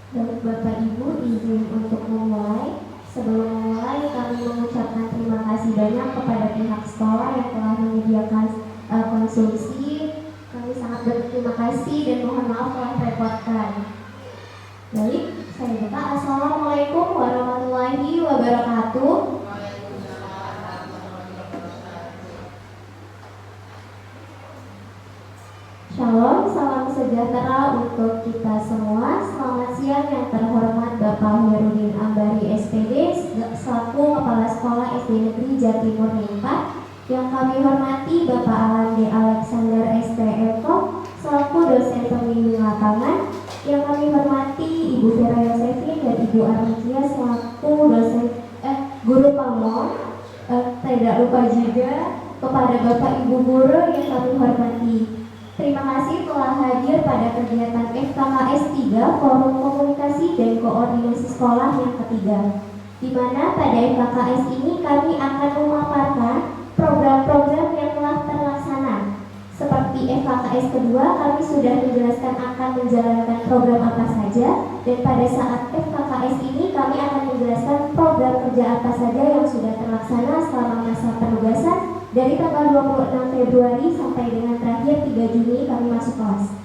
Baik Bapak Ibu, izin untuk memulai. Sebelum memulai, kami mengucapkan terima kasih banyak kepada pihak sekolah yang telah menyediakan konsumsi. Kami sangat berterima kasih dan mohon maaf telah merepotkan. Baik, saya buka. Assalamualaikum warahmatullahi wabarakatuh. Shalom, salam sejahtera untuk kita semua. Selamat siang yang terhormat Bapak Hoirudin Ambari SPD selaku Kepala Sekolah SD Negeri Jatimur 4, yang kami hormati Bapak Alan D. Alexander STMko selaku dosen pembimbing lapangan, yang kami hormati Ibu Vera Yosefin dan Ibu Armikia selaku dosen guru pamong. Tidak lupa juga kepada Bapak Ibu guru yang kami hormati. Terima kasih telah hadir pada kegiatan FKKS 3 Forum Komunikasi dan Koordinasi Sekolah yang ketiga, di mana pada FKKS ini kami akan memaparkan program-program yang telah terlaksana. Seperti FKKS kedua, kami sudah menjelaskan akan menjalankan program apa saja, dan pada saat FKKS ini kami akan menjelaskan program kerja apa saja yang sudah terlaksana selama masa penugasan dari tanggal 26 Februari sampai dengan terakhir 3 Juni kami masuk kelas.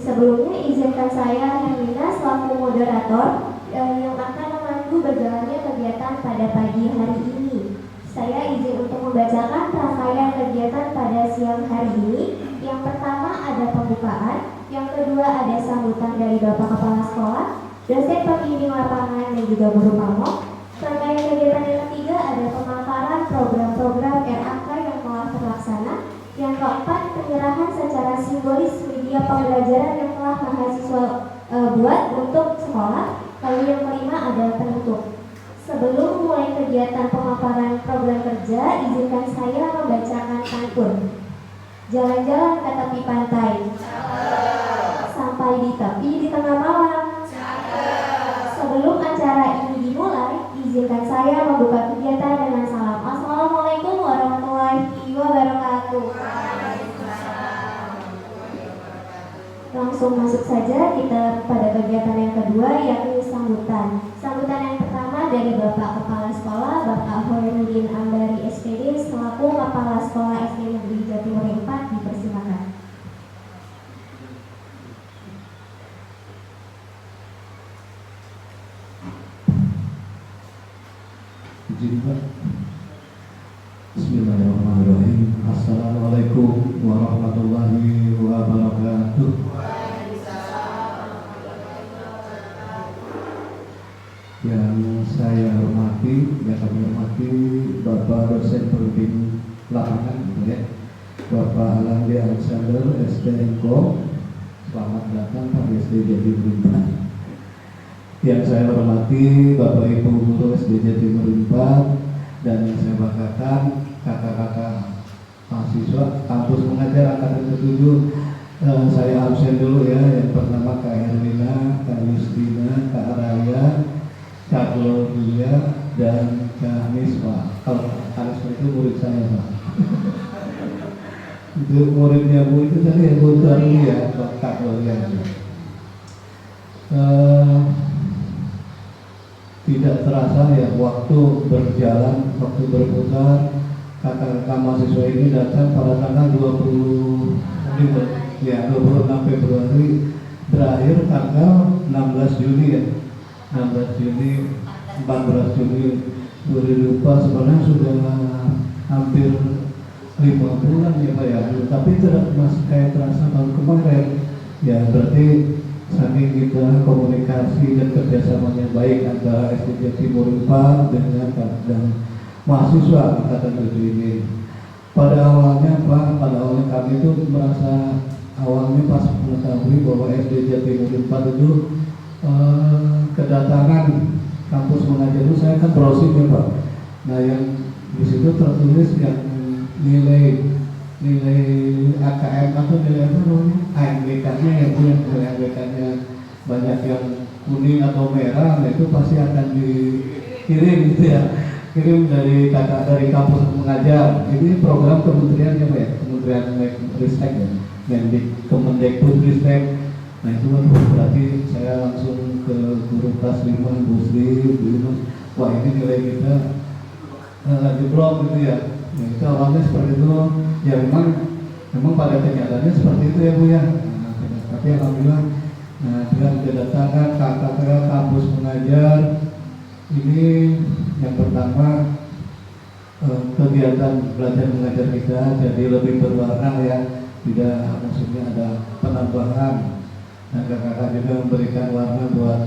Sebelumnya izinkan saya Hermina selaku moderator yang akan memandu berjalannya kegiatan pada pagi hari ini. Saya izin untuk membacakan rangkaian kegiatan pada siang hari ini. Yang pertama ada pembukaan, yang kedua ada sambutan dari Bapak Kepala Sekolah, dosen pembimbing lapangan dan juga guru pamong. Rangkaian kegiatan yang ketiga ada pemaparan program-program RAK yang telah terlaksana. Yang keempat, penyerahan secara simbolis media pembelajaran yang telah mahasiswa buat untuk sekolah. Lalu yang kelima ada penutup. Sebelum mulai kegiatan pemaparan program kerja, izinkan saya membacakan pantun. Jalan-jalan ke tepi pantai, sampai di tepi di tengah malam. Sebelum acara ini dimulai, izinkan saya membuka kegiatan dengan salam. Assalamualaikum warahmatullahi wabarakatuh. Langsung masuk saja kita pada kegiatan yang kedua, yakni sambutan. Sambutan yang pertama dari Bapak Kepala Sekolah, Bapak Hoirudin Ambari SPD selaku Kepala Sekolah SD Negeri Jatimur 4, dipersilakan. Bismillahirrahmanirrahim. Assalamualaikum warahmatullahi wabarakatuh. Yang saya hormati, yang kami hormati Bapak dosen pembimbing lapangan, Bapak Alan D. Alexander STMko, selamat datang Pak SD Jatimur 4. Yang saya hormati Bapak Ibu guru SD Jatimur 4 dan yang saya banggakan kakak-kakak mahasiswa kampus mengajar angkatan ke-7. Saya absen dulu ya. Yang pertama Kak Hermina, Kak Justina, Kak Araya, Kak Gloria, dan Kak Niswa. Kalau Kak Niswa itu murid saya Pak. Itu muridnya Bu itu tadi yang Bu tadi ya, Kak Gloria. Tidak terasa ya, waktu berjalan, waktu berputar. Kakak-kakak mahasiswa ini datang pada tanggal 26 Februari, berakhir tanggal 16 Juni ya. 16 Juni, 14 Juni 2024, sebenarnya sudah hampir 5 bulan ya Pak ya. Tapi masih kayak terasa tahun kemarin. Ya berarti saking kita komunikasi dan kerjasamanya baik antara SD Jatimur 4 dengan mahasiswa angkatan 7 ini. Pada awalnya Pak, kami itu merasa awalnya pas mengetahui bahwa SD Jatimur 4 itu kedatangan kampus mengajar itu, saya kan browsing ya Pak. Nah yang di situ tertulis yang nilai AKM atau nilai apa namanya, ANBK-nya yang punya nilai ANBK-nya banyak yang kuning atau merah, nah itu pasti akan dikirim gitu ya, kirim dari kampus mengajar. Ini program kementerian ya Pak ya, Kementerian Ristek ya, Kemendikbudristek. Nah itu kan berarti saya langsung ke guru kelas 5, Bu Sri, Bu Yunus, wah ini nilai kita jeblok gitu ya. Ya itu awalnya seperti itu, ya memang pada kenyataannya seperti itu ya Bu ya. Nah, tapi alhamdulillah, nah dengan kedatangan kakak kampus mengajar ini yang pertama kegiatan belajar mengajar kita jadi lebih berwarna ya, tidak maksudnya ada penambahan, dan kakak juga memberikan warna buat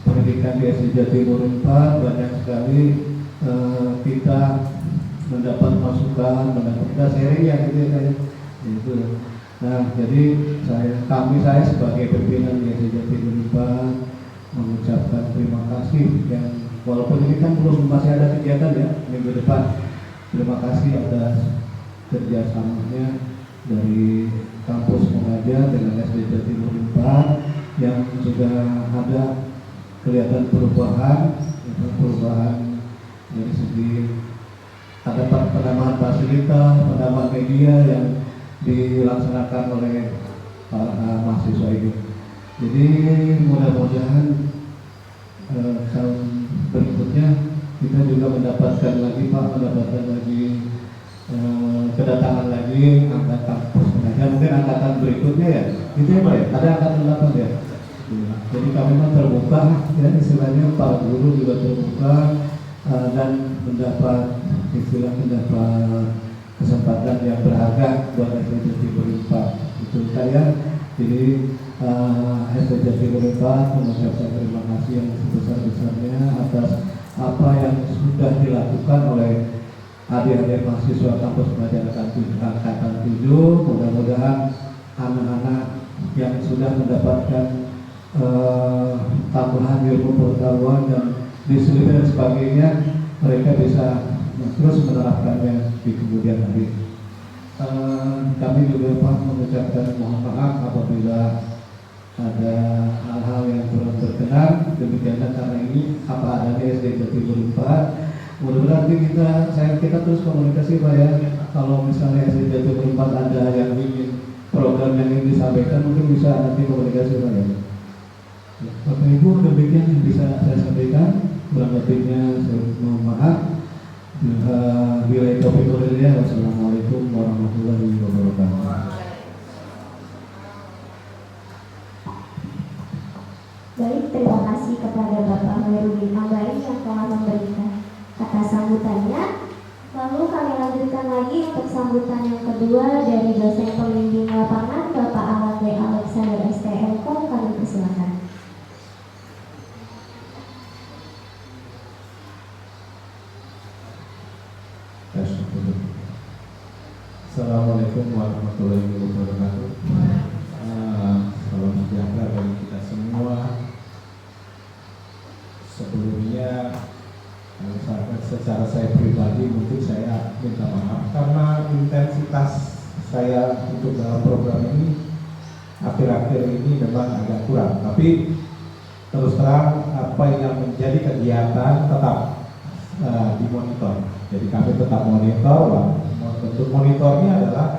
pendidikan di SD Jatimur 4. Banyak sekali kita mendapat masukan, mendapat kita sharing ya gitu ya itu. Nah jadi saya sebagai pimpinan di SD Jatimur 4 mengucapkan terima kasih, yang walaupun ini kan belum masih ada kegiatan ya minggu depan. Terima kasih atas kerjasamanya dari kampus mengajar dengan SD Jatimur 4 yang sudah ada kelihatan perubahan dari segi ada penambahan fasilitas, penambahan media yang dilaksanakan oleh para mahasiswa ini. Jadi mudah-mudahan tahun berikutnya kita juga mendapatkan lagi kedatangan lagi angkatan kampus mengajar, mungkin angkatan berikutnya ya itu ya Pak ya, ada angkatan 8 ya. Jadi kami memang terbuka ya, istilahnya para guru juga terbuka dan mendapat kesempatan yang berharga buat SD Jatimur 4 itu saya. Jadi SD Jatimur 4 mengucapkan terima kasih yang sebesar-besarnya atas apa yang sudah dilakukan oleh adik-adik mahasiswa kampus mengajar angkatan 7. Mudah-mudahan anak-anak yang sudah mendapatkan tambahan ilmu pengetahuan dan disiplin dan sebagainya, mereka bisa terus menerapkannya di kemudian hari. Kami juga mengucapkan mohon maaf apabila ada hal-hal yang kurang berkenan. Demikianlah karena ini apa adanya SD Jatimur 4. Mudah-mudahan kita terus komunikasi Pak ya. Kalau misalnya SD Jatimur 4 ada yang ingin program yang ingin disampaikan, mungkin bisa nanti komunikasi Pak ya. Bapak Ibu, demikian yang bisa saya sampaikan. Kurang lebihnya saya mohon maaf. Bila itu wassalamualaikum warahmatullahi wabarakatuh. Baik, terima kasih kepada Bapak Hoirudin Ambari yang telah memberikan kata sambutannya. Lalu kami lanjutkan lagi untuk sambutan yang kedua dari dosen pembimbing lapangan Bapak Alan D. Alexander STMK. Kami persilakan. Assalamualaikum warahmatullahi wabarakatuh. Salam sejahtera bagi kita semua. Sebelumnya, secara saya pribadi mungkin saya minta maaf karena intensitas saya untuk dalam program ini akhir-akhir ini memang agak kurang. Tapi terus terang apa yang menjadi kegiatan tetap dimonitor. Jadi kami tetap monitor. Bentuk monitornya adalah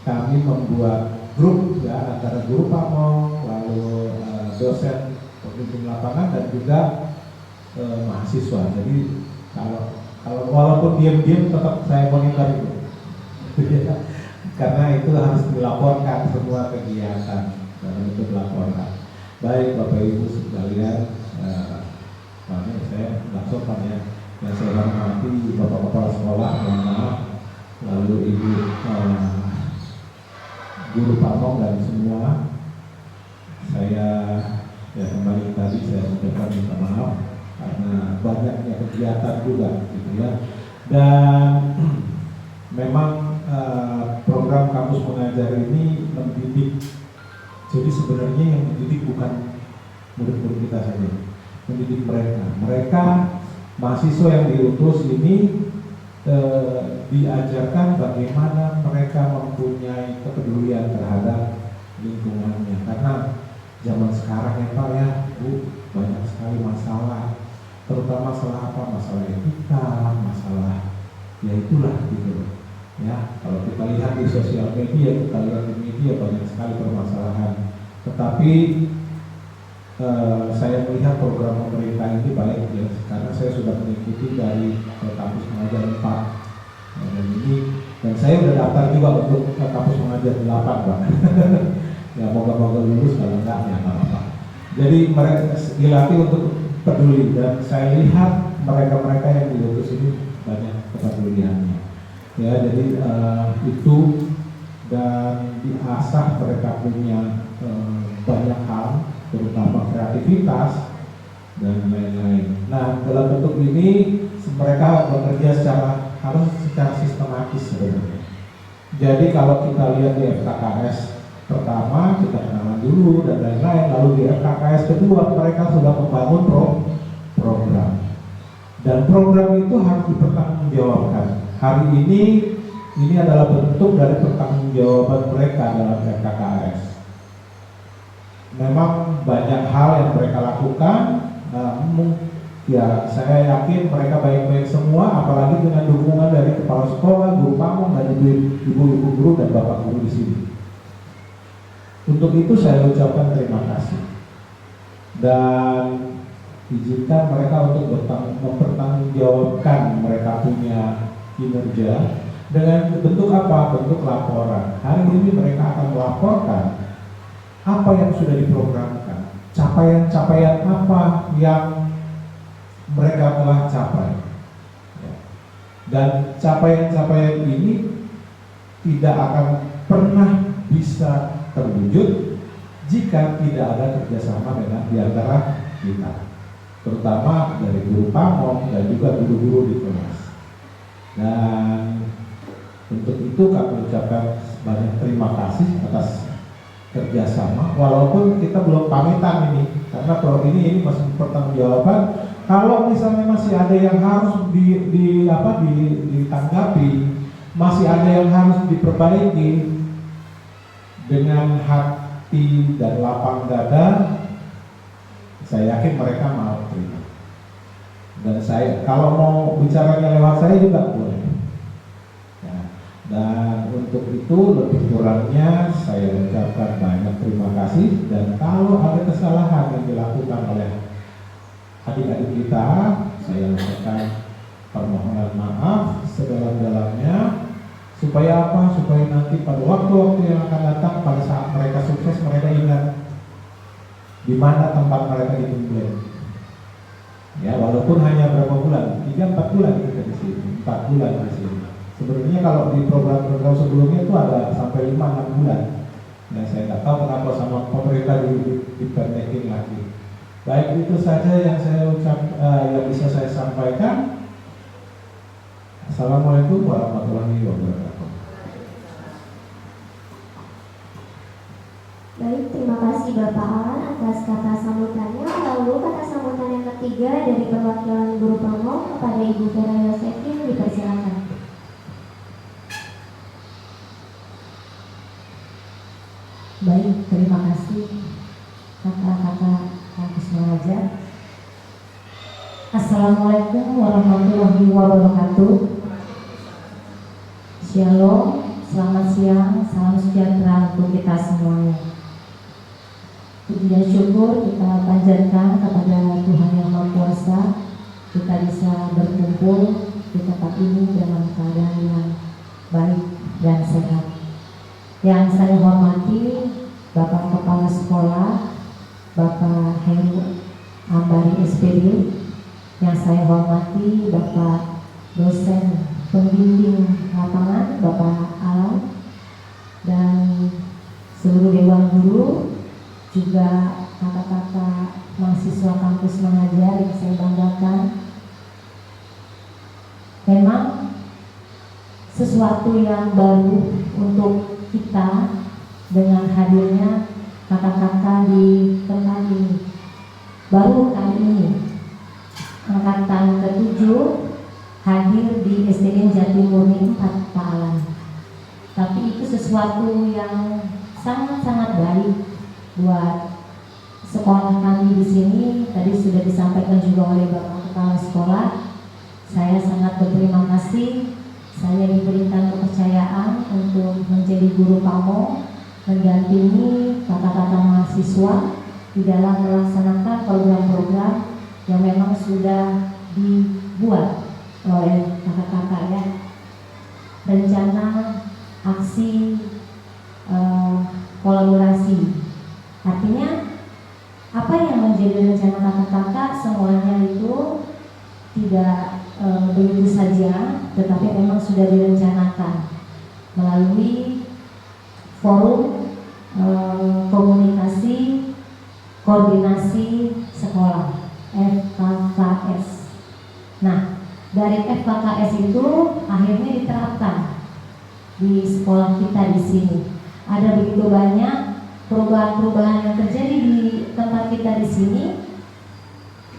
kami membuat grup ya antara guru pamong, lalu dosen pembimbing lapangan dan juga mahasiswa. Jadi kalau walaupun diam-diam tetap saya monitor itu, karena itu harus dilaporkan semua kegiatan dan itu dilaporkan. Baik Bapak Ibu sekalian, saya nggak sopan ya. Yang saya hormati Bapak Kepala Sekolah, mohon maaf, lalu Ibu guru pamong dan semua, saya ya kembali tadi saya sampaikan minta maaf karena banyaknya kegiatan juga gitu ya. Dan memang program kampus mengajar ini mendidik. Jadi sebenarnya yang mendidik bukan murid-murid kita saja, mendidik mereka mahasiswa yang diutus ini diajarkan bagaimana mereka mempunyai kepedulian terhadap lingkungannya. Karena zaman sekarang ya Pak ya Bu, banyak sekali masalah, terutama masalah apa? Masalah etika, masalah ya itulah gitu ya. Kalau kita lihat di sosial media, kita lihat di media banyak sekali permasalahan Tetapi saya melihat program pemerintah ini baik ya, karena saya sudah mengikuti dari kampus mengajar 4 dan saya sudah daftar juga untuk kampus mengajar 8 Pak. Ya moga-moga lulus, kalau enggak ya nggak apa-apa. Jadi mereka dilatih untuk peduli, dan saya lihat mereka-mereka yang diutus ini banyak kepeduliannya. Ya jadi itu, dan diasah mereka punya banyak hal, terutama kreativitas dan lain-lain. Nah, dalam bentuk ini mereka bekerja harus secara sistematis sebenarnya. Jadi kalau kita lihat di FKKS pertama, kita kenalan dulu dan lain-lain, lalu di FKKS kedua mereka sudah membangun program. Dan program itu harus dipertanggungjawabkan. Hari ini adalah bentuk dari pertanggungjawaban mereka dalam FKKS. Memang banyak hal yang mereka lakukan, ya saya yakin mereka baik-baik semua, apalagi dengan dukungan dari kepala sekolah, guru pamong, dan ibu-ibu guru dan bapak guru di sini. Untuk itu saya ucapkan terima kasih, dan izinkan mereka untuk mempertanggungjawabkan mereka punya kinerja dengan bentuk apa? Bentuk laporan. Hari ini mereka akan melaporkan apa yang sudah diprogramkan, capaian-capaian apa yang mereka telah capai, dan capaian-capaian ini tidak akan pernah bisa terwujud jika tidak ada kerjasama dengan diantara kita, terutama dari guru pamong dan juga guru-guru di kelas. Dan untuk itu kami ucapkan banyak terima kasih atas kerjasama, walaupun kita belum pamitan ini, karena kalau ini masih pertanggungjawaban. Kalau misalnya masih ada yang harus ditanggapi, masih ada yang harus diperbaiki, dengan hati dan lapang dada, saya yakin mereka mau terima. Dan saya, kalau mau bicaranya lewat saya juga boleh. Dan untuk itu lebih kurangnya saya ucapkan banyak terima kasih, dan kalau ada kesalahan yang dilakukan oleh adik-adik kita, saya ucapkan permohonan maaf sedalam-dalamnya, supaya apa? Supaya nanti pada waktu-waktu yang akan datang, pada saat mereka sukses, mereka ingat di mana tempat mereka ditumbuh. Ya, walaupun hanya berapa bulan, 3-4 bulan kita di sini, 4 bulan di sini. Sebenarnya kalau di program-program sebelumnya itu ada sampai 5-6 bulan. Nah, saya nggak tahu kenapa sama pemerintah dipendekin lagi. Baik, itu saja yang yang bisa saya sampaikan. Assalamualaikum warahmatullahi wabarakatuh. Baik, terima kasih Bapak Alan atas kata sambutannya. Lalu kata sambutan yang ketiga dari perwakilan guru pamong kepada Ibu Vera Yosephine, dipersilakan. Baik, terima kasih kakak-kakak kampus mengajar. Assalamualaikum warahmatullahi wabarakatuh. Shalom, selamat siang, salam sejahtera untuk kita semuanya. Puji dan syukur kita panjatkan kepada Tuhan Yang Maha Kuasa, kita bisa berkumpul di tempat ini dalam keadaan yang baik dan sehat. Yang saya hormati Bapak Kepala Sekolah, Bapak Heru Ambari SPD. Yang saya hormati Bapak Dosen Pembimbing Lapangan, Bapak Alan, dan seluruh Dewan Guru, juga kakak-kakak mahasiswa kampus mengajar yang saya banggakan. Memang sesuatu yang baru untuk kita dengan hadirnya kakak-kakak di tempat ini. Baru kali ini angkatan ke-7 hadir di SDN Jatimurni 4 Pak Alan. Tapi itu sesuatu yang sangat-sangat baik buat sekolah kami di sini. Tadi sudah disampaikan juga oleh Bapak Kepala Sekolah. Saya sangat berterima kasih. Saya diberikan kepercayaan untuk menjadi guru pamong mendampingi kakak-kakak mahasiswa di dalam melaksanakan program-program yang memang sudah dibuat oleh kakak-kakak ya. Rencana aksi kolaborasi, artinya apa yang menjadi rencana kakak-kakak semuanya itu tidak begitu saja, tetapi memang sudah direncanakan melalui forum komunikasi koordinasi sekolah FKKS. Nah, dari FKKS itu akhirnya diterapkan di sekolah kita di sini. Ada begitu banyak perubahan-perubahan yang terjadi di tempat kita di sini,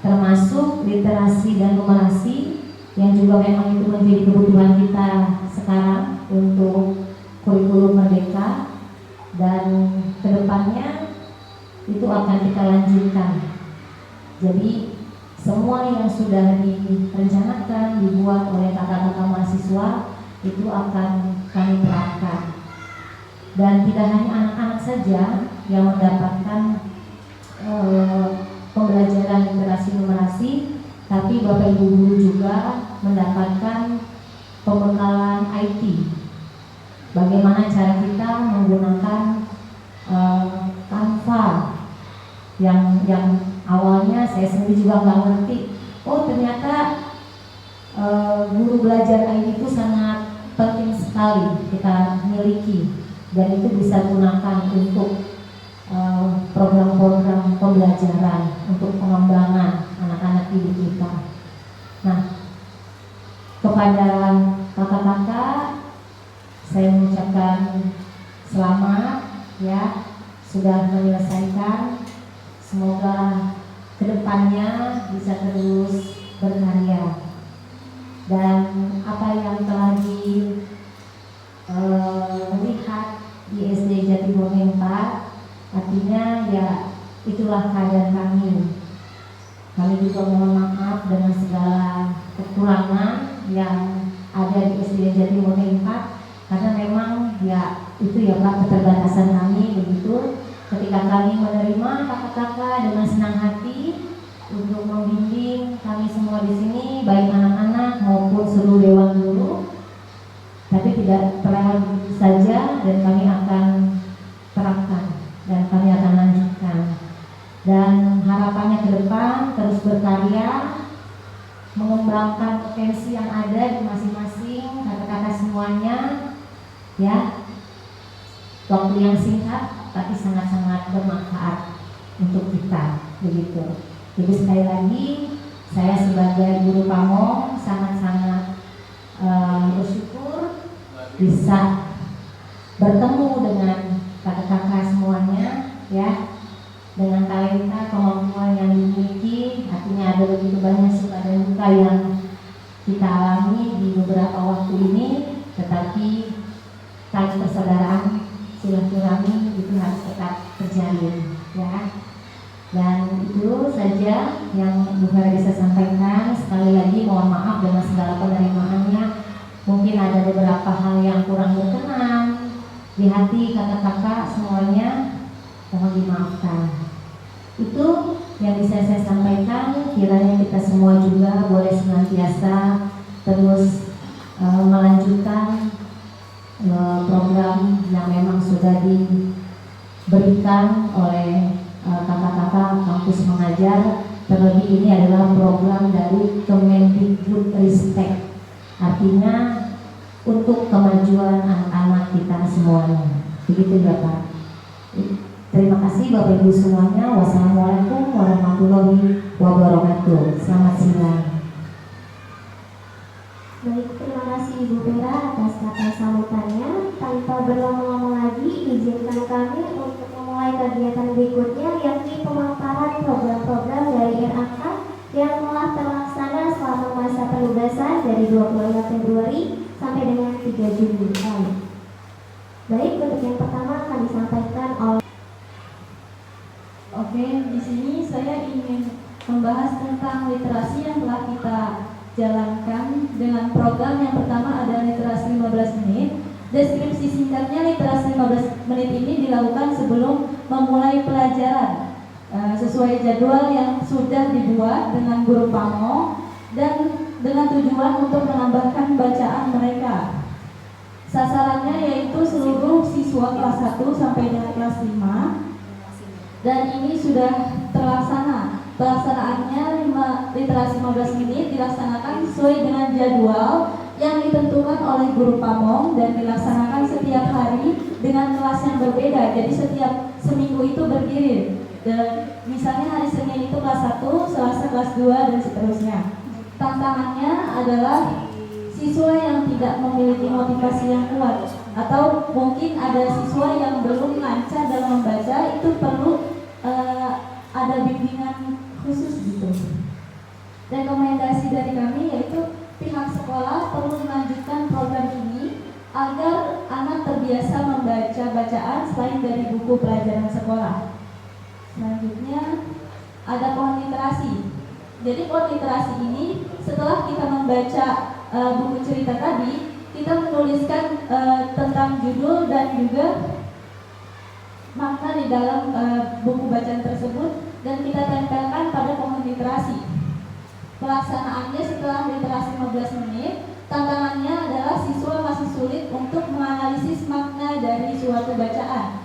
termasuk literasi dan numerasi yang juga memang itu menjadi kebutuhan kita sekarang untuk kurikulum merdeka, dan kedepannya itu akan kita lanjutkan. Jadi semua yang sudah direncanakan dibuat oleh kakak-kakak mahasiswa itu akan kami terapkan. Dan tidak hanya anak-anak saja yang mendapatkan pembelajaran literasi numerasi, tapi Bapak Ibu guru juga mendapatkan pembekalan IT. Bagaimana cara kita menggunakan Canva yang awalnya saya sendiri juga nggak ngerti. Oh ternyata guru belajar IT itu sangat penting sekali kita miliki, dan itu bisa gunakan untuk program-program pembelajaran untuk pengembangan anak-anak didik kita. Nah, kepada kakak-kakak saya mengucapkan selamat ya, sudah menyelesaikan. Semoga kedepannya bisa terus berkarya, dan apa yang telah dilihat di SD Jatimurni 4, artinya ya itulah keadaan kami. Kami juga mohon maaf dengan segala kekurangan yang ada di SD Jatimurni 4, karena memang ya itu ya Pak, keterbatasan kami begitu. Ketika kami menerima kakak-kakak dengan senang hati untuk membimbing kami semua di sini, baik anak-anak maupun seluruh dewan guru, tapi tidak terlewat begitu saja, dan kami akan terapkan dan kami akan lanjutkan. Dan harapannya ke depan terus berkarya, mengembangkan potensi yang ada di masing-masing kakak-kakak semuanya ya. Waktu yang singkat tapi sangat-sangat bermanfaat untuk kita begitu. Jadi sekali lagi saya sebagai guru pamong sangat-sangat bersyukur bisa bertemu dengan kakak-kakak semuanya ya, dengan talenta kemampuan yang dimiliki. Artinya ada begitu banyak suka dan duka yang kita alami di beberapa waktu ini, tetapi tali persaudaraan silaturahmi itu harus tetap terjalin ya. Dan itu saja yang Bu Farah bisa sampaikan. Sekali lagi mohon maaf dengan segala penerimaannya. Mungkin ada beberapa hal yang kurang berkenan di hati kakak-kakak semuanya, mohon dimaafkan. Itu yang bisa saya sampaikan. Kiranya kita semua juga boleh senantiasa terus melanjutkan program yang memang sudah diberikan oleh kakak-kakak kampus mengajar. Terlebih ini adalah program dari Kemendikbudristek, artinya untuk kemajuan anak-anak kita semuanya. Begitu ya Pak. Terima kasih Bapak Ibu semuanya. Wassalamualaikum warahmatullahi wabarakatuh. Selamat siang. Baik, terima kasih Ibu Vera atas kata sambutannya. Tanpa berlama-lama lagi, izinkan kami untuk memulai kegiatan berikutnya, yakni pemaparan program-program dari RAK yang telah terlaksana selama masa penugasan dari 25 Februari sampai dengan 3 Juni lalu. Baik, untuk yang pertama akan disampaikan oleh. Oke, di sini saya ingin membahas tentang literasi yang telah kita jalankan dengan program yang pertama ada literasi 15 menit, Deskripsi singkatnya, literasi 15 menit ini dilakukan sebelum memulai pelajaran sesuai jadwal yang sudah dibuat dengan guru pamong dan dengan tujuan untuk menambahkan bacaan mereka. Sasarannya yaitu seluruh siswa kelas 1 sampai dengan kelas 5, dan ini sudah terlaksana. Pelaksanaannya literasi 15 menit dilaksanakan sesuai dengan jadwal yang ditentukan oleh guru pamong dan dilaksanakan setiap hari dengan kelas yang berbeda. Jadi setiap seminggu itu bergilir. Dan misalnya hari Senin itu kelas 1, Selasa kelas 2 dan seterusnya. Tantangannya adalah siswa yang tidak memiliki motivasi yang kuat, atau mungkin ada siswa yang belum lancar dalam membaca, itu perlu ada bimbingan khusus gitu. Rekomendasi dari kami yaitu pihak sekolah perlu melanjutkan program ini agar anak terbiasa membaca bacaan selain dari buku pelajaran sekolah. Selanjutnya ada pohon literasi. Jadi pohon literasi ini setelah kita membaca buku cerita tadi, kita menuliskan tentang judul dan juga makna di dalam buku bacaan tersebut dan kita tempelkan pada pohon literasi. Pelaksanaannya setelah literasi 15 menit, tantangannya adalah siswa masih sulit untuk menganalisis makna dari suatu bacaan.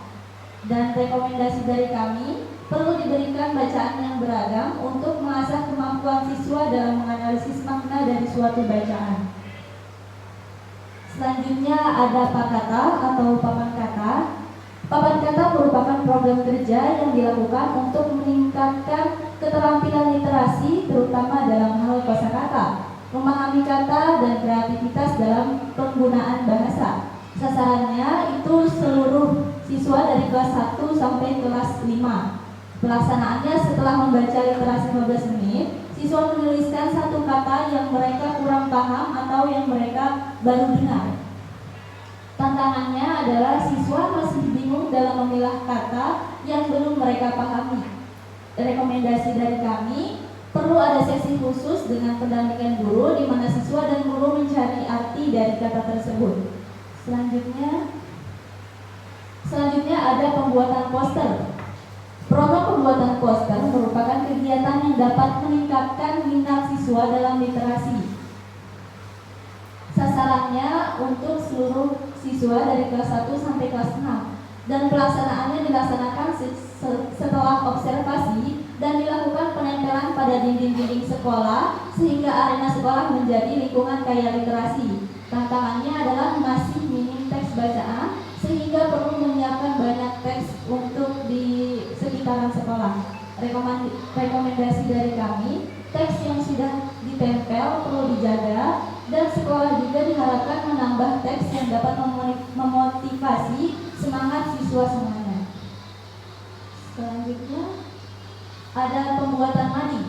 Dan rekomendasi dari kami, perlu diberikan bacaan yang beragam untuk mengasah kemampuan siswa dalam menganalisis makna dari suatu bacaan. Selanjutnya ada pakata atau papan kata. Papan kata merupakan program kerja yang dilakukan untuk meningkatkan keterampilan literasi, terutama dalam hal kosakata, memahami kata, dan kreativitas dalam penggunaan bahasa. Sasarannya itu seluruh siswa dari kelas 1 sampai kelas 5. Pelaksanaannya setelah membaca literasi 15 menit, siswa menuliskan satu kata yang mereka kurang paham atau yang mereka baru dengar. Tantangannya adalah siswa masih bingung dalam memilah kata yang belum mereka pahami. Rekomendasi dari kami, perlu ada sesi khusus dengan pendampingan guru di mana siswa dan guru mencari arti dari kata tersebut. Selanjutnya ada pembuatan poster. Program pembuatan poster merupakan kegiatan yang dapat meningkatkan minat siswa dalam literasi. Sasarannya untuk seluruh siswa dari kelas 1 sampai kelas 6 dan pelaksanaannya dilaksanakan setelah observasi dan dilakukan penempelan pada dinding-dinding sekolah sehingga arena sekolah menjadi lingkungan kaya literasi. Tantangannya adalah masih minim teks bacaan sehingga perlu menyiapkan banyak teks untuk di sekitaran sekolah. Rekomendasi dari kami, teks yang sudah ditempel perlu dijaga dan sekolah juga diharapkan menambah teks yang dapat memotivasi semangat siswa semuanya. Selanjutnya ada pembuatan mading.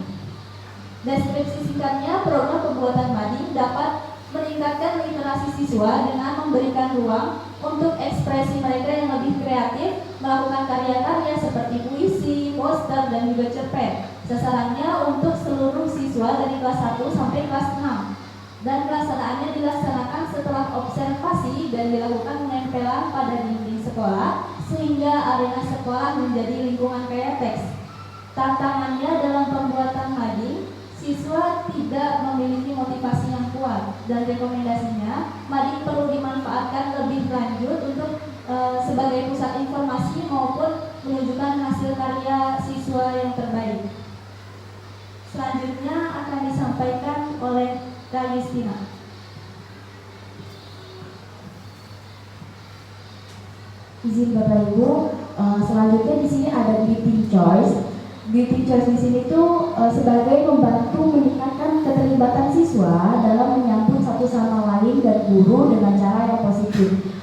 Deskripsi singkatnya, program pembuatan mading dapat meningkatkan literasi siswa dengan memberikan ruang untuk ekspresi mereka yang lebih kreatif, melakukan karya-karya seperti puisi, poster, dan juga cerpen. Sasarannya untuk seluruh siswa dari kelas 1 sampai kelas 6. Dan pelaksanaannya dilaksanakan setelah observasi dan dilakukan penempelan pada dinding sekolah sehingga arena sekolah menjadi lingkungan kaya teks. Tantangannya dalam pembuatan mading, siswa tidak memiliki motivasi yang kuat dan rekomendasinya mading perlu dimanfaatkan lebih lanjut untuk sebagai pusat informasi maupun menunjukkan hasil karya siswa yang terbaik. Selanjutnya akan disampaikan oleh Kak Justina. Izin Bapak Ibu, selanjutnya di sini ada greeting choice. Greeting choice di sini tuh sebagai membantu meningkatkan keterlibatan siswa dalam menyambut satu sama lain dan guru dengan cara yang positif.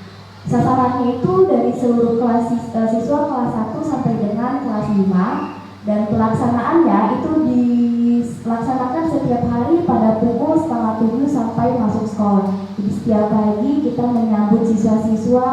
Sasarannya itu dari seluruh kelas siswa kelas 1 sampai dengan kelas 5 dan pelaksanaannya itu dilaksanakan setiap hari pada pukul 6:30 sampai masuk sekolah. Jadi setiap pagi kita menyambut siswa-siswa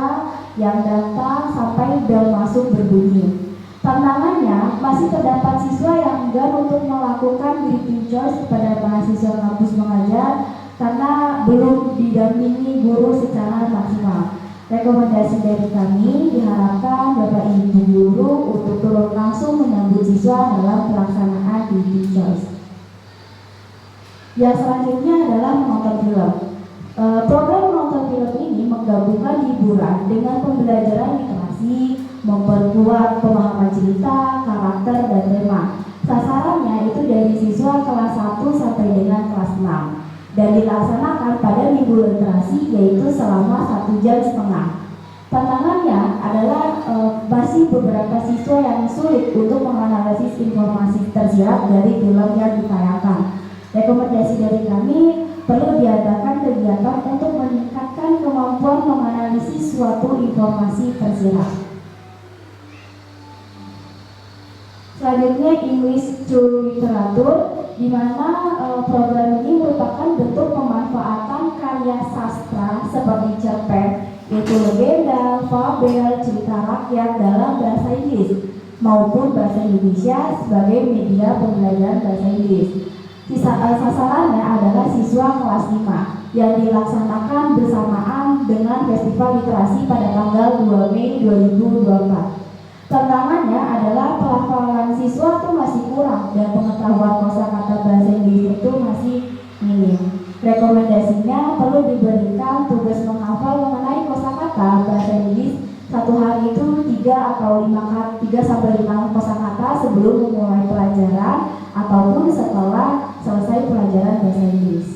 yang datang sampai bel masuk berbunyi. Tantangannya masih terdapat siswa yang enggan untuk melakukan greeting choice kepada mahasiswa kampus mengajar karena belum didampingi guru secara maksimal. Rekomendasi dari kami diharapkan Bapak Ibu Guru untuk turun langsung menyambut siswa dalam pelaksanaan duty choice. Yang selanjutnya adalah menonton film. Program menonton film ini menggabungkan hiburan dengan pembelajaran literasi, memperkuat pemahaman cerita, karakter, dan tema. Sasarannya itu dari siswa kelas 1 sampai dengan kelas 6 dan dilaksanakan pada minggu literasi, yaitu selama 1,5 jam. Tantangannya adalah masih beberapa siswa yang sulit untuk menganalisis informasi tersirat dari film yang ditayangkan. Rekomendasi dari kami perlu diadakan kegiatan untuk meningkatkan kemampuan menganalisis suatu informasi tersirat. Selanjutnya English to Literatur, di mana program ini merupakan bentuk pemanfaatan karya sastra seperti cerpen, yaitu legenda, fabel, cerita rakyat dalam bahasa Inggris maupun bahasa Indonesia sebagai media pembelajaran bahasa Inggris. Sasarannya adalah siswa kelas 5 yang dilaksanakan bersamaan dengan Festival Literasi pada tanggal 2 Mei 2024. Tantangannya adalah pelafalan siswa itu masih kurang dan pengetahuan kosakata bahasa Inggris itu masih minim. Rekomendasinya perlu diberikan tugas menghafal mengenai kosakata bahasa Inggris satu hari itu 3 sampai 5 kosakata sebelum memulai pelajaran ataupun setelah selesai pelajaran bahasa Inggris.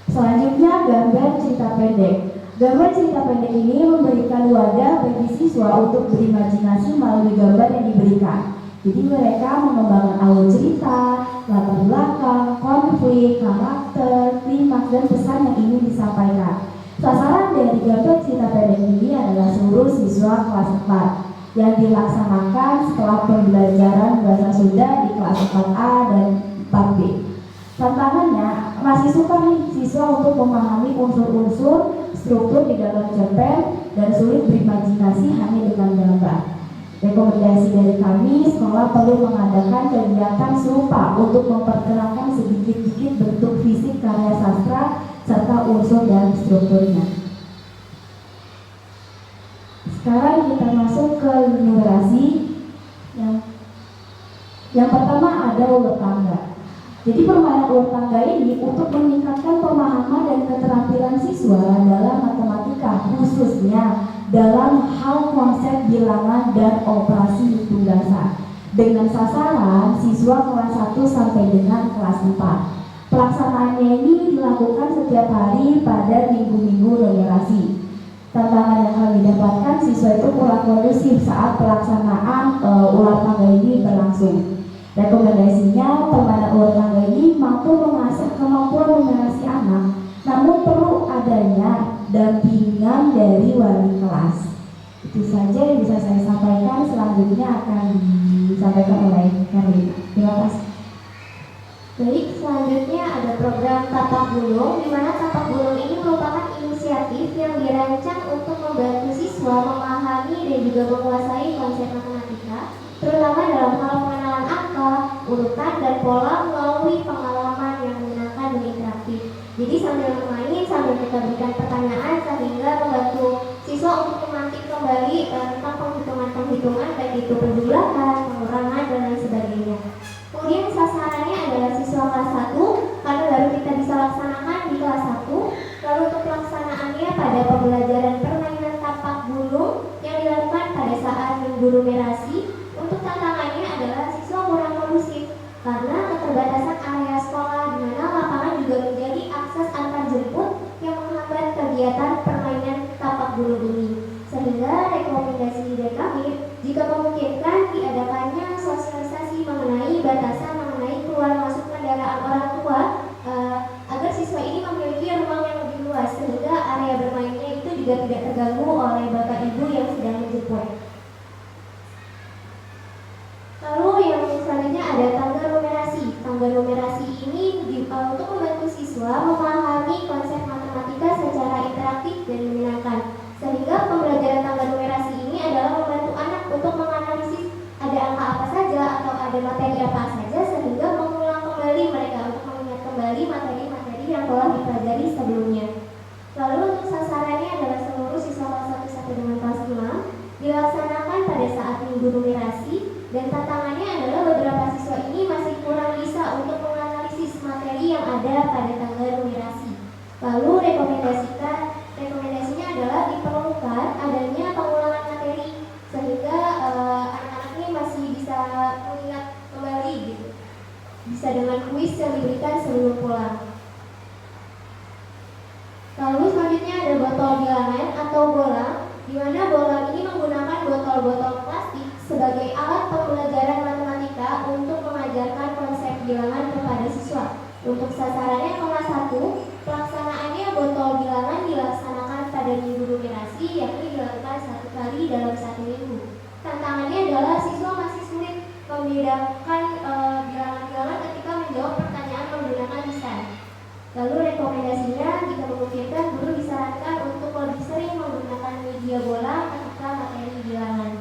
Selanjutnya gambar cerita pendek. Gambar cerita pendek ini memberikan wadah bagi siswa untuk berimajinasi melalui gambar yang diberikan. Jadi mereka mengembangkan alur cerita, latar belakang, konflik, karakter, klimaks, dan pesan yang ingin disampaikan. Sasaran dari gambar cerita pendek ini adalah seluruh siswa kelas 4 yang dilaksanakan setelah pembelajaran bahasa Sunda di kelas 4A dan 4B. Tantangannya masih sukar nih siswa untuk memahami unsur-unsur struktur di dalam cerpen dan sulit berimajinasi hanya dengan gambar. Rekomendasi dari kami, sekolah perlu mengadakan kegiatan serupa untuk memperkenalkan sedikit-sedikit bentuk fisik karya sastra serta unsur dan strukturnya. Sekarang kita masuk ke numerasi. Yang pertama ada ulet tangga. Jadi permainan ulet tangga ini untuk meningkatkan pemahaman dan keterampilan siswa dalam matematika, khususnya dalam hal konsep bilangan dan operasi hitung dasar, dengan sasaran siswa kelas 1 sampai dengan kelas 4. Pelaksanaannya ini dilakukan setiap hari pada minggu-minggu numerasi. Tantangan yang kami dapatkan, siswa itu kurang kondusif saat pelaksanaan ulet tangga ini berlangsung. Rekomendasinya, permainan ulet tangga ini mampu mengasah kemampuan numerasi anak, namun perlu adanya dampingan dari wali kelas. Itu saja yang bisa saya sampaikan. Selanjutnya akan disampaikan oleh Karlina. Terima kasih. Baik, selanjutnya ada program Tapak Bulung, di mana Tapak Bulung ini merupakan inisiatif yang dirancang untuk membantu siswa memahami dan juga menguasai konsep matematika, terutama dalam hal pengenalan angka, urutan, dan pola melalui pengalaman yang menyenangkan dan interaktif. Jadi sambil bermain, sambil kita berikan pertanyaan sehingga membantu siswa untuk memantik kembali tentang penghitungan-penghitungan, baik itu penjumlahan, pengurangan, dan lain sebagainya. Kemudian sasarannya adalah siswa kelas 1 karena baru kita bisa laksanakan di kelas 1. Lalu untuk pelaksanaannya pada pembelajaran permainan tapak bulung yang dilakukan pada saat minggu numerasi. Untuk tantangannya adalah siswa kurang kondusif karena keterbatasan area sekolah, di mana lapangan juga menjadi akses antar jemput yang menghambat kegiatan permainan tapak bulung ini. Sehingga rekomendasi dari kami, jika memungkinkan diadakannya sosialisasi mengenai batasan mengenai keluar masuk kendaraan orang tua agar siswa ini memiliki ruang yang lebih luas sehingga area bermainnya itu juga tidak terganggu oleh bapak ibu yang sedang menjemput. Lalu yang selanjutnya ada tangga numerasi. Tangga numerasi ini untuk membantu siswa memahami konsep matematika secara interaktif dan menyenangkan. Sehingga pembelajaran tangga numerasi ini adalah membantu anak untuk menganalisis ada angka apa saja atau ada materi apa saja, sehingga mengulang kembali mereka untuk mengingat kembali materi-materi yang telah dipelajari sebelumnya. Lalu untuk sasarannya adalah guru Mirasi, dan tantangannya adalah beberapa siswa ini masih kurang bisa untuk menganalisis materi yang ada pada tanggal Mirasi. Lalu rekomendasinya adalah diperlukan adanya pengulangan materi sehingga anak-anak ini masih bisa mengingat kembali gitu. Bisa dengan kuis yang diberikan sebelum pulang. Lalu selanjutnya ada botol bilangan atau bolang, di mana bolang ini menggunakan botol-botol plastik sebagai alat pembelajaran matematika untuk mengajarkan konsep bilangan kepada siswa. Untuk sasarannya kelas 1, pelaksanaannya botol bilangan dilaksanakan pada minggu numerasi, yakni dilakukan 1 kali dalam 1 minggu. Tantangannya adalah siswa masih sulit membedakan bilangan-bilangan ketika menjawab pertanyaan menggunakan lisan. Lalu rekomendasinya, jika memungkinkan, guru disarankan untuk lebih sering menggunakan media bola ketika materi bilangan.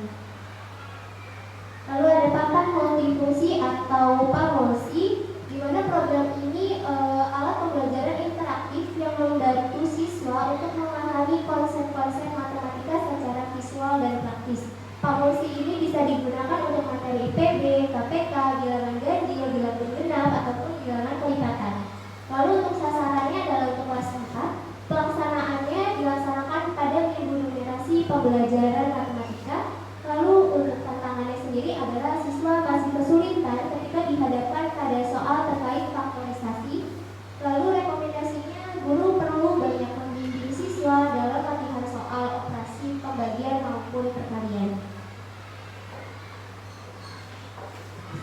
Lalu ada papan multifungsi atau PAMOLSI, di mana program ini alat pembelajaran interaktif yang membantu siswa untuk memahami konsep-konsep matematika secara visual dan praktis. PAMOLSI ini bisa digunakan untuk materi IPB, KPK, bilangan ganjil, bilangan genap, ataupun bilangan kelipatan. Lalu untuk sasarannya adalah untuk kelas 4, pelaksanaannya dilaksanakan pada minggu numerasi pembelajaran matematika. Lalu untuk tantangannya sendiri adalah siswa masih kesulitan ketika dihadapkan pada soal terkait faktorisasi. Lalu rekomendasinya, guru perlu banyak membimbing siswa dalam latihan soal operasi pembagian maupun perkalian.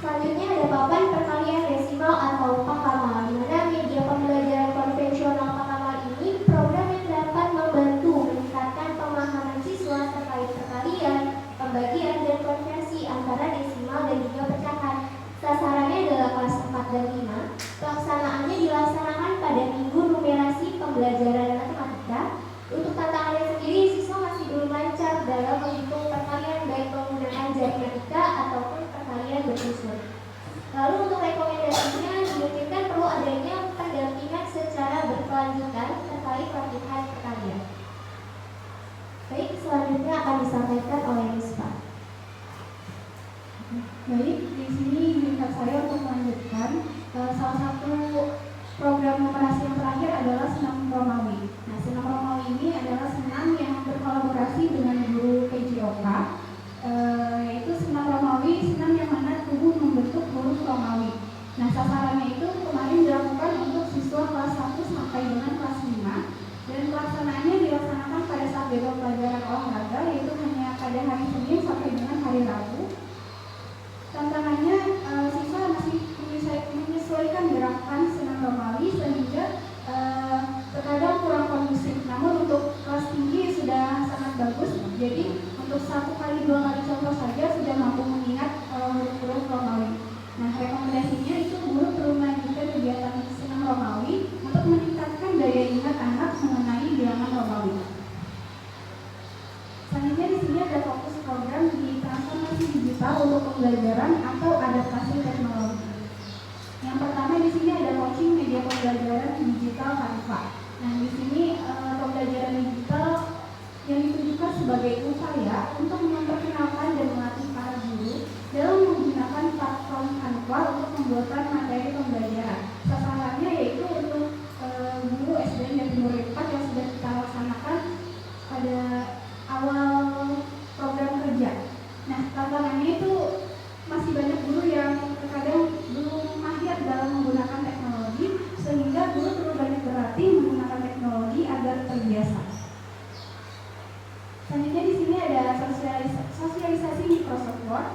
Selanjutnya ada papan perkalian desimal atau pakamal, di mana media pembelajaran konvensional pakamal ini program yang dapat membantu meningkatkan pemahaman siswa terkait perkalian, pembagian, dan konversi antara desimal dan juga pecahan. Sasarannya adalah kelas 4 dan 5. Pelaksanaannya dilaksanakan pada minggu numerasi pembelajaran matematika. Untuk tantangannya sendiri, siswa masih belum lancar dalam menghitung perkalian baik menggunakan jari matika ataupun perkalian berunsur. Lalu untuk rekomendasinya, dimungkinkan perlu adanya pendampingan secara berkelanjutan terkait latihan perkalian. Baik, selanjutnya akan disampaikan oleh Mispa. Baik, di sini minat saya untuk melanjutkan salah satu program numerasi yang terakhir adalah senam Romawi. Nah, senam Romawi ini adalah senam yang berkolaborasi dengan guru PJOK, yaitu senam Romawi, senam yang mana tubuh membentuk huruf Romawi. Nah, sasarannya itu kemarin dilakukan untuk siswa kelas 1 sampai dengan kelas 5, dan pelaksanaannya dilaksanakan pada saat jadwal pelajaran olahraga, yaitu hanya pada hari Senin sampai dengan hari Rabu. Tantangannya, siswa masih menyesuaikan gerakan senam Romawi sehingga terkadang kurang kondusif. Namun untuk kelas tinggi sudah sangat bagus. Jadi untuk 1 kali 2 kali contoh saja sudah mampu mengingat huruf-huruf Romawi. Nah, rekomendasinya itu guru perlu melanjutkan kegiatan senam Romawi untuk meningkatkan daya ingat anak mengenai bilangan Romawi. Selanjutnya di sini ada fokus program di transformasi digital untuk pembelajaran atau adaptasi teknologi. Yang pertama di sini ada coaching media pembelajaran digital Canva. Nah, di sini pembelajaran digital yang ditujukan sebagai upaya untuk memperkenalkan dan melatih para guru dalam menggunakan platform Canva untuk pembuatan materi pembelajaran. Sasarannya yaitu untuk guru SDN dan Timur 4 yang sudah kita laksanakan pada awal program kerja. Nah, tantangannya itu masih banyak guru yang terkadang belum mahir dalam menggunakan teknologi, sehingga guru perlu banyak berlatih menggunakan teknologi agar terbiasa. Selanjutnya di sini ada sosialisasi Microsoft Word.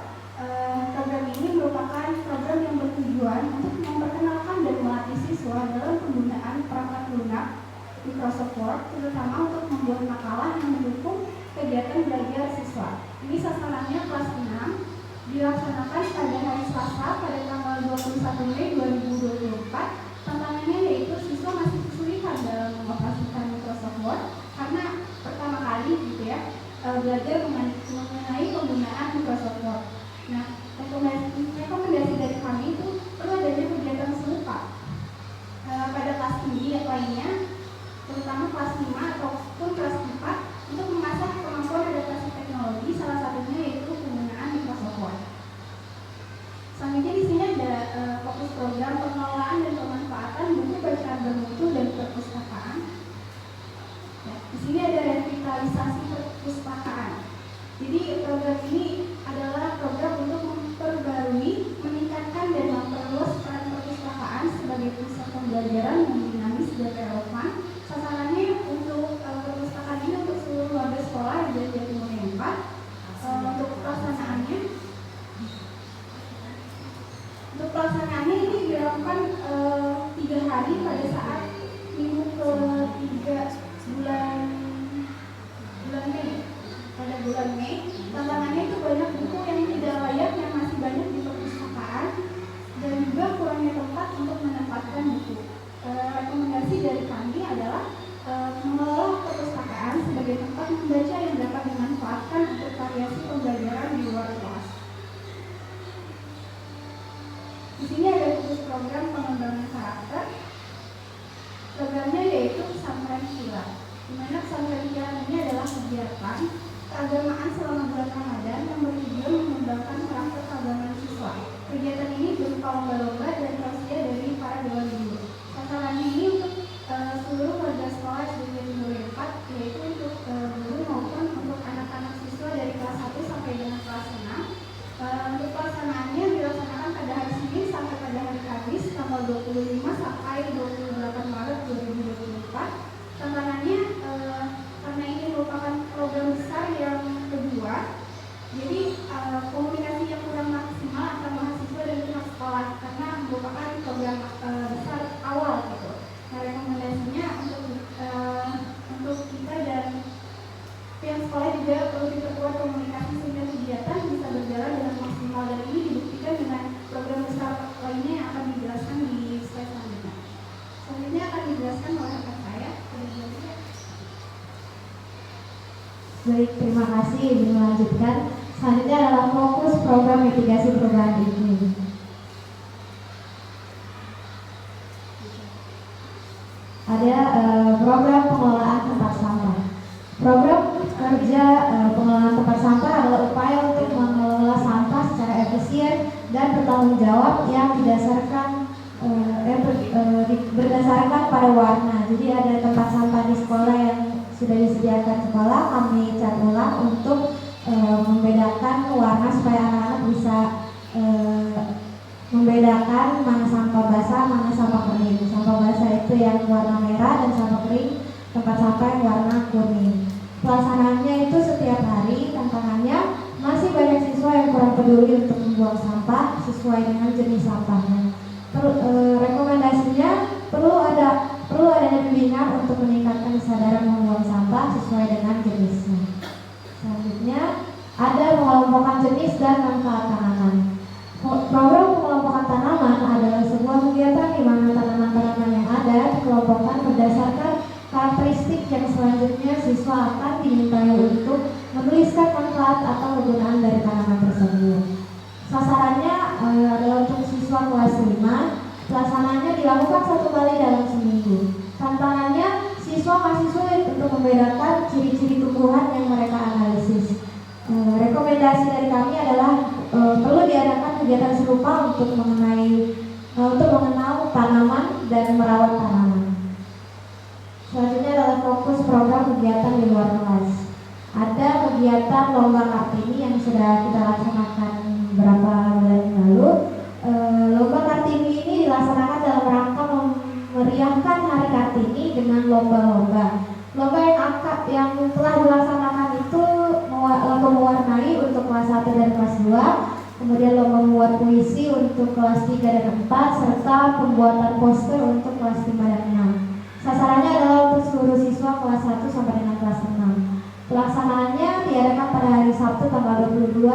Program ini merupakan program yang bertujuan untuk memperkenalkan dan melatih siswa dalam penggunaan perangkat lunak Microsoft Word, terutama untuk membuat makalah yang mendukung kegiatan belajar siswa. Ini sasarannya kelas 6, dilaksanakan pada hari Selasa pada tanggal 21 Mei 2024. Tantangannya yaitu siswa masih kesulitan dalam mengoperasikan Microsoft Word karena pertama kali gitu ya belajar mengenai penggunaan Microsoft Word. Nah, rekomendasi dari kami itu perlu adanya kegiatan serupa pada kelas tinggi lainnya, terutama kelas 5 ataupun kelas 4 untuk mengasah kemampuan adaptasi teknologi, salah satunya yaitu penggunaan Microsoft program pengembangan karakter. Programnya yaitu pesantren kilat, di mana pesantren kilat ini adalah kegiatan keagamaan selama bulan Ramadan yang bertujuan mengembangkan karakter keagamaan siswa. Kegiatan ini berupa lomba-lomba dan tausiah dari para dewan guru. Sasarannya ini untuk seluruh warga sekolah SD Timur 4, yaitu untuk guru maupun untuk anak-anak siswa dari kelas 1 sampai dengan kelas 6. Untuk pelaksanaannya dilaksanakan pada hari Senin sampai pada hari Kamis tanggal 25 sampai 28 Maret 2024. Tantangannya karena ini merupakan program besar yang kedua, jadi komunikasi yang kurang maksimal antara mahasiswa dan pihak sekolah karena merupakan program besar awal gitu. Nah, rekomendasinya untuk kita dan pihak sekolah juga perlu diperkuat komunikasi sehingga kegiatan bisa berjalan dengan maksimal, dan ini dibuktikan dengan program besar lainnya yang akan dijelaskan di slide selanjutnya. Selanjutnya akan dijelaskan oleh rekan saya. Baik, terima kasih. Izin melanjutkan. Selanjutnya adalah fokus program mitigasi perubahan iklim. Ada program pengelolaan tempat sampah. Program kerja pengelolaan tempat sampah adalah upaya untuk mengelola sampah secara efisien dan bertanggung jawab yang berdasarkan pada warna. Jadi ada tempat sampah di sekolah yang sudah disediakan sekolah, kami cat ulang untuk membedakan warna supaya anak-anak bisa membedakan mana sampah basah, mana sampah kering. Sampah basah itu yang warna merah dan sampah kering tempat sampah yang warna kuning. Pelaksanaannya itu setiap hari. Tantangannya masih banyak siswa yang kurang peduli untuk membuang sampah sesuai dengan jenis sampahnya. Rekomendasinya perlu adanya bimbingan untuk meningkatkan kesadaran membuang sampah sesuai dengan jenisnya. Selanjutnya ada pengelompokan jenis dan manfaat tanaman. Program pengelompokan tanaman adalah sebuah kegiatan di mana tanaman-tanaman yang ada dikelompokkan berdasarkan karakteristik yang selanjutnya siswa akan dimintai untuk menuliskan manfaat atau kegunaan dari tanaman tersebut. Sasarannya adalah untuk siswa kelas 5. Pelaksanaannya dilakukan 1 kali dalam seminggu. Tantangannya siswa masih sulit untuk membedakan ciri-ciri tumbuhan yang mereka analisis. Rekomendasi dari kami adalah perlu diadakan kegiatan serupa untuk mengenal tanaman dan merawat tanaman. Selanjutnya adalah fokus program kegiatan di luar kelas. Ada kegiatan lomba Kartini yang sudah kita laksanakan beberapa bulan yang lalu. Lomba Kartini ini dilaksanakan dalam rangka memeriahkan Hari Kartini dengan lomba-lomba. Lomba yang telah dilaksanakan itu lomba mewarnai untuk kelas 1 dan kelas 2, kemudian lomba membuat puisi untuk kelas 3 dan 4, serta pembuatan poster untuk kelas 5 dan 6. Sasarannya adalah untuk seluruh siswa kelas 1 sampai dengan kelas 6. Pelaksanaannya diadakan pada hari Sabtu tanggal 22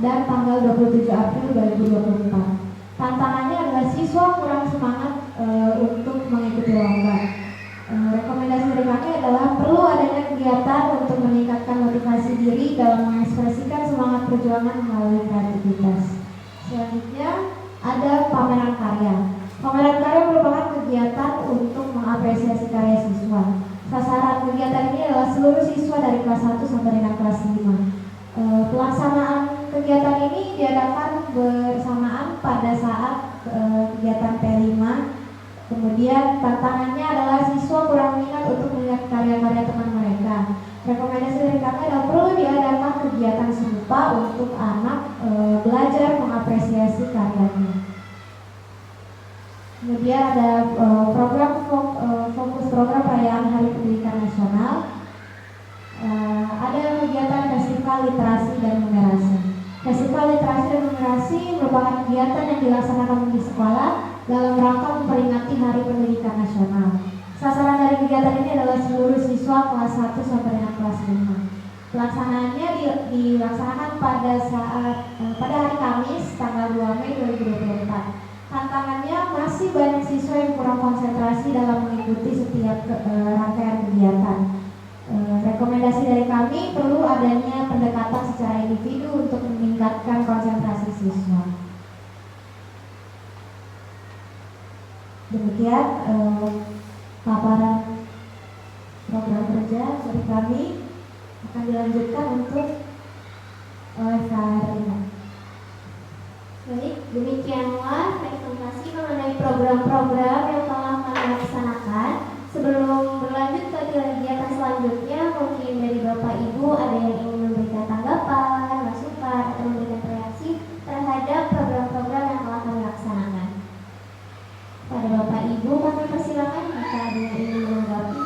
dan tanggal 27 April 2024. Tantangannya adalah siswa kurang semangat untuk mengikuti lomba. Rekomendasi dari kami adalah perlu adanya kegiatan untuk meningkatkan motivasi diri dalam mengekspresikan semangat perjuangan melalui kreativitas. Selanjutnya ada pameran karya. Pameran karya merupakan kegiatan untuk mengapresiasi karya siswa. Sasaran kegiatan ini adalah seluruh siswa dari kelas 1 sampai dengan kelas 5. Pelaksanaan kegiatan ini diadakan bersamaan pada saat kegiatan P5. Kemudian tantangannya adalah siswa kurang minat untuk melihat karya-karya teman mereka. Rekomendasi dari kami adalah perlu diadakan kegiatan serupa untuk anak belajar mengapresiasi karyanya. Kemudian ada fokus program perayaan Hari Pendidikan Nasional. Ada kegiatan festival literasi dan numerasi. Festival literasi dan numerasi merupakan kegiatan yang dilaksanakan di sekolah dalam rangka memperingati Hari Pendidikan Nasional. Sasaran dari kegiatan ini adalah seluruh siswa kelas 1 sampai dengan kelas 5. Pelaksanaannya dilaksanakan pada hari Kamis tanggal 2 Mei 2024. Tantangannya masih banyak siswa yang kurang konsentrasi dalam mengikuti setiap rangkaian kegiatan. Rekomendasi dari kami perlu adanya pendekatan secara individu untuk meningkatkan konsentrasi siswa. Demikian paparan program kerja dari kami akan dilanjutkan untuk oleh Kak Rina. Baik, demikianlah presentasi mengenai program-program yang telah kami laksanakan. Sebelum berlanjut ke kegiatan selanjutnya, mungkin dari Bapak Ibu ada yang ingin memberikan tanggapan, masukan, atau memberikan reaksi terhadap program-program yang telah kami laksanakan. Pada Bapak Ibu, kami persilakan jika ada yang ingin menanggapi.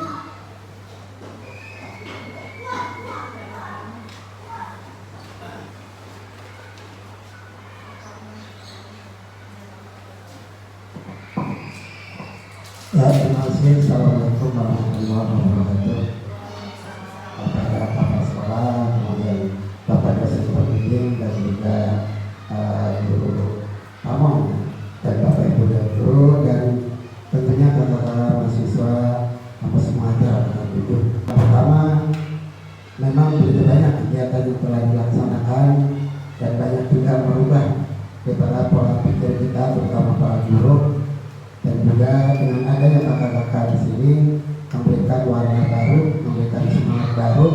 Ya, terima kasih. Assalamualaikum warahmatullahi wabarakatuh. Kepada Bapak sekolah, kemudian Bapak dosen pembimbing dan juga guru pamong dan Bapak Ibu dan guru dan tentunya para mahasiswa kampus Muhajar dan hidup. Pertama, memang begitu banyak kegiatan yang telah dilaksanakan dan banyak juga merubah daripada pola pikir kita, terutama para guru. Dan juga dengan adanya kakak-kakak di sini memberikan warna baru, memberikan semangat baru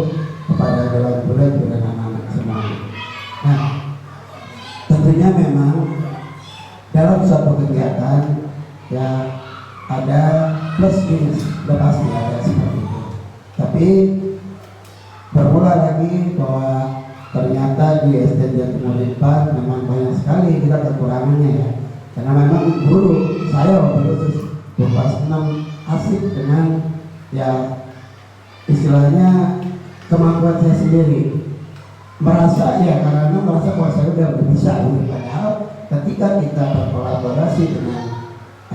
kepada dewan guru dan anak-anak semua. Nah, tentunya memang dalam suatu kegiatan ya ada plus minus, sudah pasti ada seperti itu. Tapi bermula lagi bahwa ternyata di SD Jatimur 4 memang banyak sekali kita kekurangannya ya. Karena memang guru saya waktu itu kelas 6 asik dengan ya istilahnya kemampuan saya sendiri, merasa ya karena merasa bahwa saya udah bisa gitu. Padahal ketika kita berkolaborasi dengan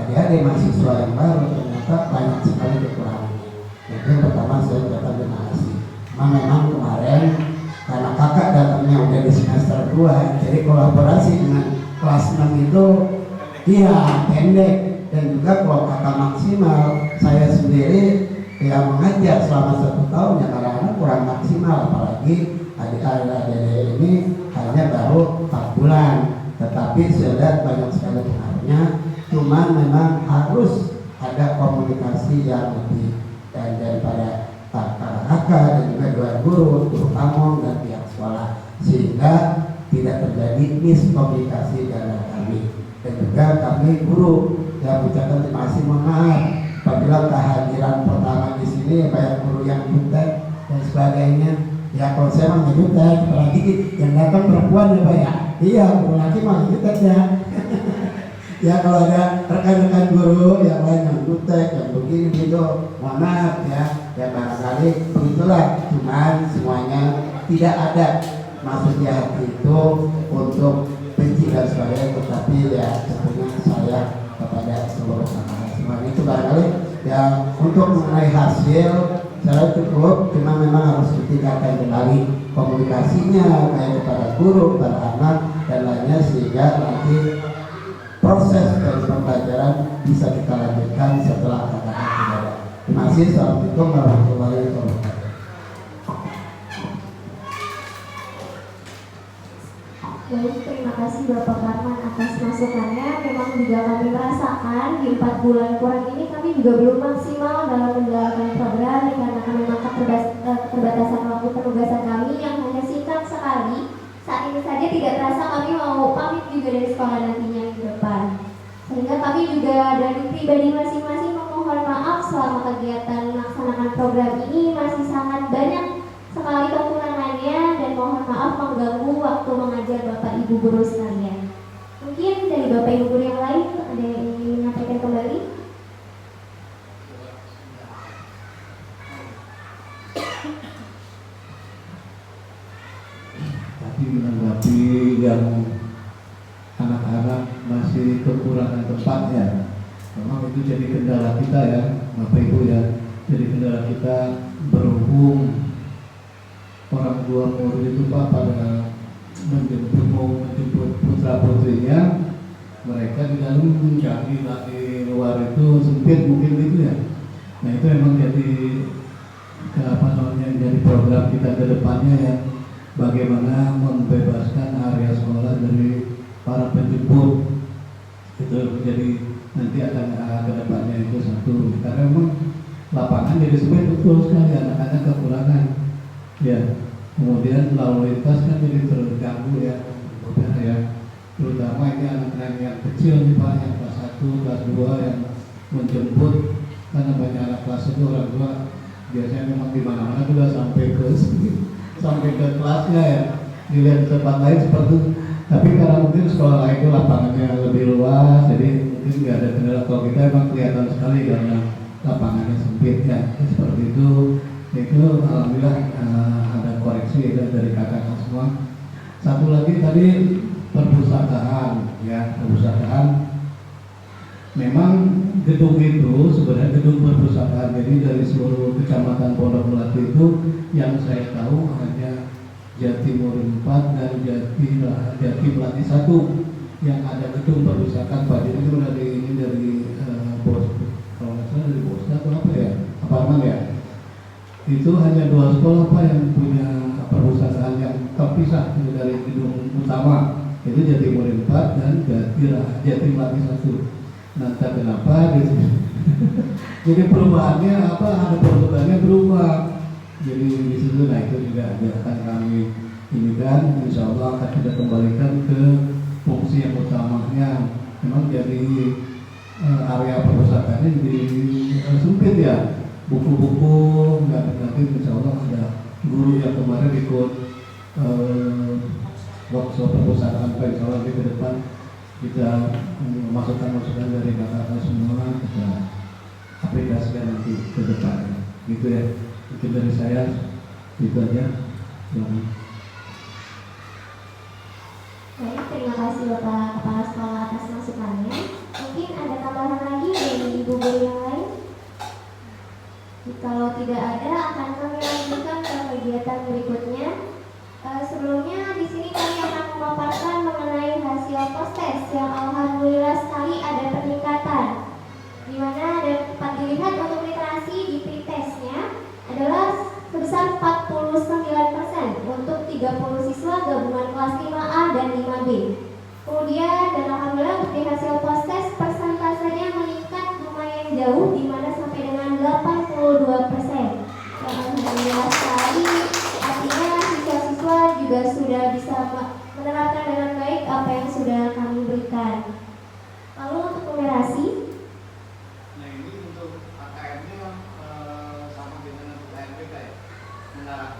adik-adik mahasiswa yang baru ternyata banyak sekali kekurangannya. Jadi yang pertama saya ucapkan terima kasih. Memang kemarin karena kakak datangnya udah di semester 2, jadi kolaborasi dengan kelas 6 itu iya pendek, dan juga kalau kata maksimal saya sendiri yang mengajar selama 1 tahun ya kadang-kadang kurang maksimal, apalagi adik-adik ini hanya baru 4 bulan, tetapi saya lihat banyak sekali pengaruhnya. Cuman memang harus ada komunikasi yang lebih dan daripada kakak-kakak dan juga dua guru pamong dan pihak sekolah, sehingga tidak terjadi miskomunikasi dalam kami. Dan juga kami guru yang ucapkan terima kasih, mohon maaf apabila kehadiran pertama di sini banyak guru yang jutek dan sebagainya. Ya kalau saya mah jutek, apalagi yang datang perempuan ya Pak ya. Iya, guru laki mah jutek ya. Ya kalau ada rekan-rekan guru yang lain yang jutek, yang begini gitu, mohon maaf ya. Ya barangkali begitulah. Cuman semuanya tidak ada maksud jahat itu untuk benci dan sebagainya, tetapi ya tentunya saya kepada seluruh anak-anak semua itu barangkali ya untuk mengenai hasil saya cukup, cuma memang harus ditingkatkan kembali komunikasinya baik kepada guru, kepada anak dan lainnya sehingga nanti proses dari pembelajaran bisa kita lanjutkan setelah kakak-kakak berada. Terima kasih. Assalamualaikum warahmatullahi wabarakatuh. Baik, terima kasih Bapak Karman atas masukannya. Memang juga kami merasakan di 4 bulan kurang ini kami juga belum maksimal dalam menjalankan program dikarenakan memang keterbatasan waktu penugasan kami yang hanya singkat sekali. Saat ini saja tidak terasa kami mau pamit juga dari sekolah nantinya di depan. Sehingga kami juga dari pribadi masing-masing memohon maaf selama kegiatan melaksanakan program ini masih sangat banyak sekali kekurangannya dan mohon maaf mengganggu waktu mengajar Bapak Ibu guru sekalian. Mungkin dari Bapak Ibu guru yang lain ada yang ingin menyampaikan kembali? Tapi menanggapi yang anak-anak masih kekurangan tempat ya, memang itu jadi kendala kita ya Bapak Ibu ya, jadi kendala kita berhubung orang tua murid itu Pak pada menjemput putra putrinya, mereka di dalam kaki di luar itu sempit mungkin gitu ya. Nah itu memang jadi jadi program kita ke depannya ya, bagaimana membebaskan area sekolah dari para penjemput. Itu menjadi nanti akan ke depannya itu satu. Karena memang lapangan jadi sempit betul sekali, anak-anak kekurangan. Ya, kemudian lalu lintas kan jadi terganggu ya, ya. Terutama ini anak-anak yang kecil nih Pak, yang kelas 1, kelas 2 yang menjemput, karena banyak anak kelas itu orang tua biasanya memang di mana-mana sudah sampai ke kelasnya ya, dilihat di tempat lain seperti itu. Tapi karena mungkin sekolah lain itu lapangannya lebih luas, jadi mungkin nggak ada kendala. Kalau kita emang kelihatan sekali karena lapangannya sempit ya, seperti itu. Itu alhamdulillah ada koreksi ya, dari kakak-kakak semua. Satu lagi tadi perpustakaan ya, perpustakaan. Memang gedung itu sebenarnya gedung perpustakaan, jadi dari seluruh kecamatan Pondok Melati itu yang saya tahu hanya Jatimur 4 dan Jati Melati 1 yang ada gedung perpustakaan Pak. Jadi itu dari bos, kalau nggak salah dari bos atau apa ya, apartemen ya. Itu hanya 2 sekolah Pak yang punya perpustakaan yang terpisah dari gedung utama, itu Jatimur 4 dan Jati Melati 1. Nah, kenapa jadi perubahannya apa? Ada peruntukannya berubah. Jadi di situ, nah itu juga akan kami ini kan, insya Allah akan kita kembalikan ke fungsi yang utamanya. Memang jadi area perpustakaannya jadi sempit ya. Buku-buku nanti insya Allah ada guru yang kemarin ikut workshop perpustakaan Pak, insya Allah ke depan kita masukan-masukan dari kakak-kakak semua kita aplikasikan nanti ke depan gitu ya. Mungkin dari saya itu aja. Baik, terima kasih Bapak Kepala Sekolah atas masukannya. Mungkin ada tambahan lagi dari ibu guru yang lain? Kalau tidak ada, akan kami lanjutkan ke kegiatan berikutnya. Sebelumnya di sini kami akan memaparkan mengenai hasil post-test yang alhamdulillah sekali ada peningkatan, di mana dapat dilihat untuk literasi di pretestnya adalah sebesar 49% untuk 30 siswa gabungan kelas 5A dan 5B. Kemudian dan alhamdulillah untuk di hasil post-test persentasenya meningkat lumayan jauh, di mana sampai dengan 82%. Alhamdulillah sekali. Artinya siswa-siswa juga sudah bisa menerapkan dengan baik apa yang sudah kami berikan. Lalu untuk numerasi, Nah ini untuk AKM-nya sama dengan untuk ANPK ya? Mengarah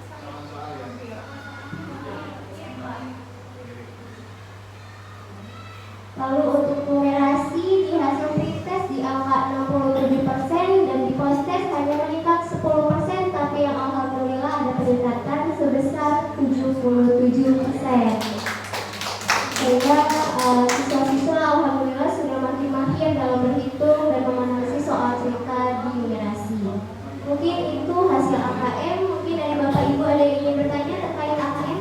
sama soal ya? lalu untuk numerasi di hasil pretest di angka 67% dan di post-test hanya meningkat 10%, tapi yang alhamdulillah ada peningkatan sebesar 77%. Sehingga siswa-siswa alhamdulillah sudah makin mahir dalam berhitung dan menganalisis soal cerita di numerasi. Mungkin itu hasil AKM. Mungkin dari Bapak Ibu ada yang ingin bertanya terkait AKM?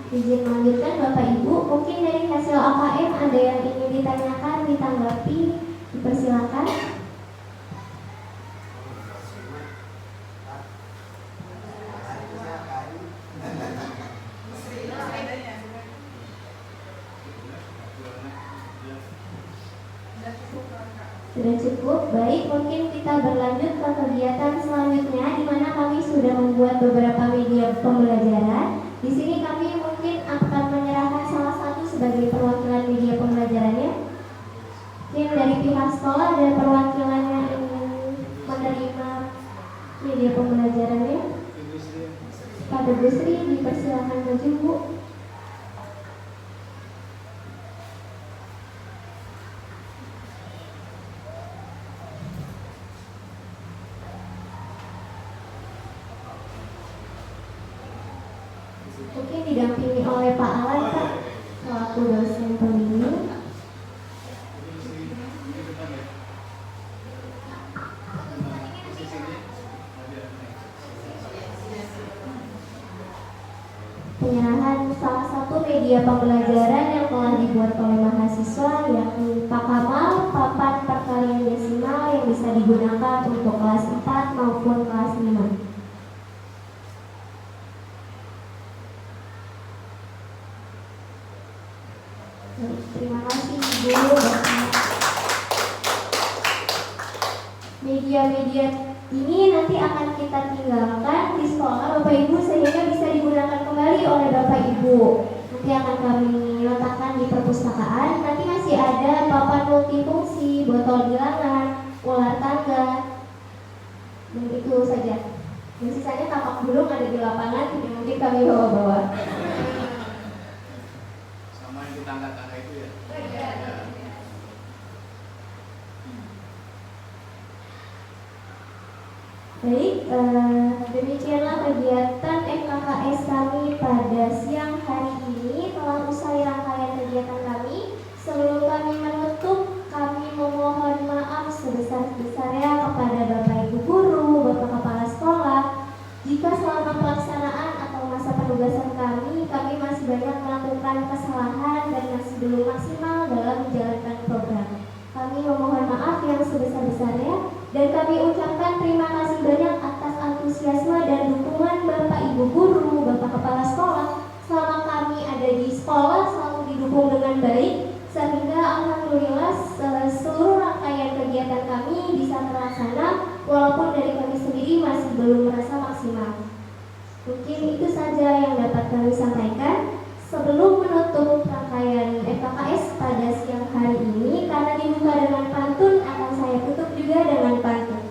Izin melanjutkan Bapak Ibu, mungkin dari hasil AKM ada yang ingin ditanyakan, ditanggapi, dipersilakan. Sudah cukup, baik, mungkin kita berlanjut ke kegiatan selanjutnya, di mana kami sudah membuat beberapa media pembelajaran. Di sini kami mungkin akan menyerahkan salah satu sebagai perwakilan media pembelajarannya. Mungkin dari pihak sekolah ada perwakilan yang ingin menerima media pembelajarannya. Pak Bu Sri, dipersilakan maju Bu. Mungkin didampingi oleh Pak Alan Pak, selaku dosen pembimbing. penyerahan salah satu media pembelajaran yang telah dibuat oleh mahasiswa, yakni Pak Kamal, papan perkalian desimal yang bisa digunakan untuk kelas 4 maupun kelas 5. Terima kasih Ibu. Media-media ini nanti akan kita tinggalkan di sekolah Bapak Ibu sehingga bisa digunakan kembali oleh Bapak Ibu. Nanti akan kami letakkan di perpustakaan. Nanti masih ada papan multifungsi, botol bilangan, ular tangga, dan itu saja. Dan sisanya tapak bulung ada di lapangan, tidak mungkin kami bawa-bawa. Sama yang di tangga-tangga itu ya? Ya. Baik, demikianlah kegiatan FKKS kami pada siang hari ini. Telah usai rangkaian kegiatan kami. Sebelum kami menutup, kami memohon maaf sebesar-besarnya kepada Bapak Ibu Guru, Bapak Kepala Sekolah, jika selama pelaksanaan atau masa penugasan kami masih banyak melakukan kesalahan dan masih belum maksimal dalam menjalankan program. Kami memohon maaf yang sebesar-besarnya dan kami ucapkan terima kasih banyak atas antusiasme dan dukungan Bapak Ibu Guru, Bapak Kepala Sekolah selama kami ada di sekolah, selalu didukung dengan baik sehingga alhamdulillah seluruh rangkaian kegiatan kami bisa terlaksana walaupun dari kami sendiri masih belum merasa maksimal. Mungkin itu saja yang dapat kami sampaikan. Sebelum menutup rangkaian FKKS pada siang hari ini, karena dibuka dengan pantun, akan saya tutup juga dengan pantun.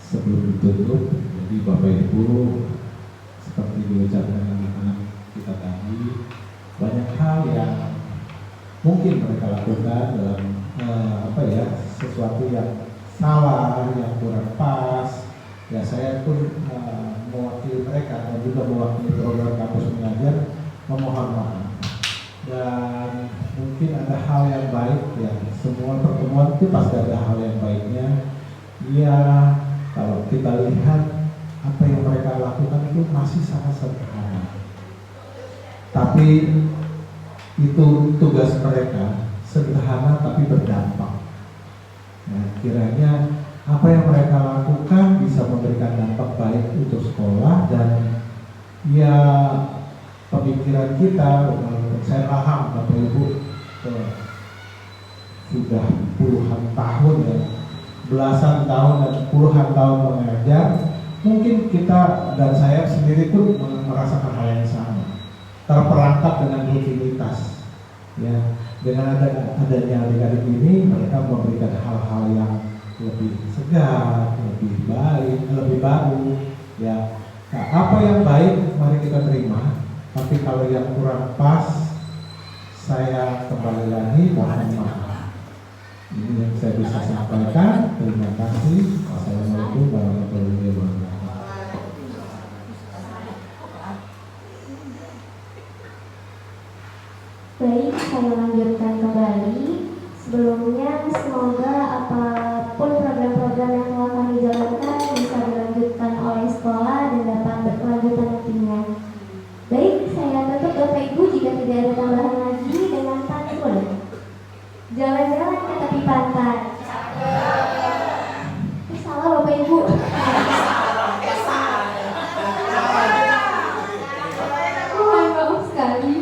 Sebelum ditutup, jadi Bapak Ibu, seperti diucapkan anak-anak kita tadi, banyak hal yang mungkin mereka lakukan dalam sesuatu yang salah, yang kurang pas. Ya saya pun mewakili mereka dan juga mewakili program kampus mengajar memohon maaf. Dan mungkin ada hal yang baik, ya semua pertemuan itu pasti ada hal yang baiknya. Ya kalau kita lihat apa yang mereka lakukan itu masih sangat sederhana, tapi itu tugas mereka sederhana tapi berdampak. Nah, kiranya apa yang mereka lakukan bisa memberikan dampak baik untuk sekolah dan ya pemikiran kita. Saya paham Bapak Ibu sudah puluhan tahun ya, belasan tahun dan puluhan tahun mengajar. Mungkin kita dan saya sendiri pun merasakan hal yang sama, terperangkap dengan rutinitas. Ya, dengan adanya adik-adik ini, mereka memberikan hal-hal yang lebih segar, lebih baik, lebih baru. Ya, nah, apa yang baik mari kita terima. Tapi kalau yang kurang pas, saya kembali lagi mohon maaf. Ini yang saya bisa sampaikan. Terima kasih. Wassalamualaikum warahmatullahi wabarakatuh. Baik, saya lanjutkan kembali. Sebelumnya, semoga apapun program-program yang telah kami jalankan bisa dilanjutkan oleh sekolah dan dapat berkelanjutan nantinya. Baik, saya tutup Bapak Ibu jika tidak ada tambahan lagi dengan pantun. Jalan-jalan ke tepi pantai. Salah Bapak Ibu. Mohon maaf sekali.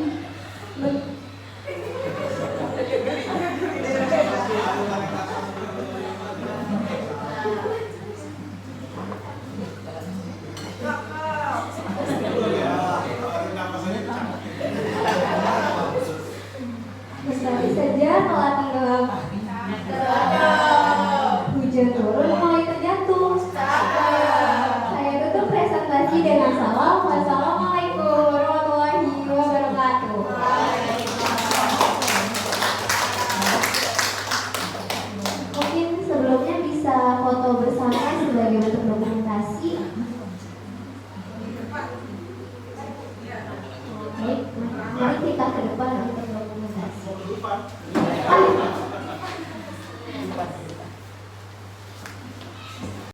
Sekali saja telah tinggal hujan turun mulai terjatuh. Saya tutup presentasi dengan salam. Wassalamualaikum warahmatullahi wabarakatuh. Mungkin sebelumnya bisa foto bersama sebagai bentuk dokumentasi. Baik, mari kita ke depan untuk dokumentasi.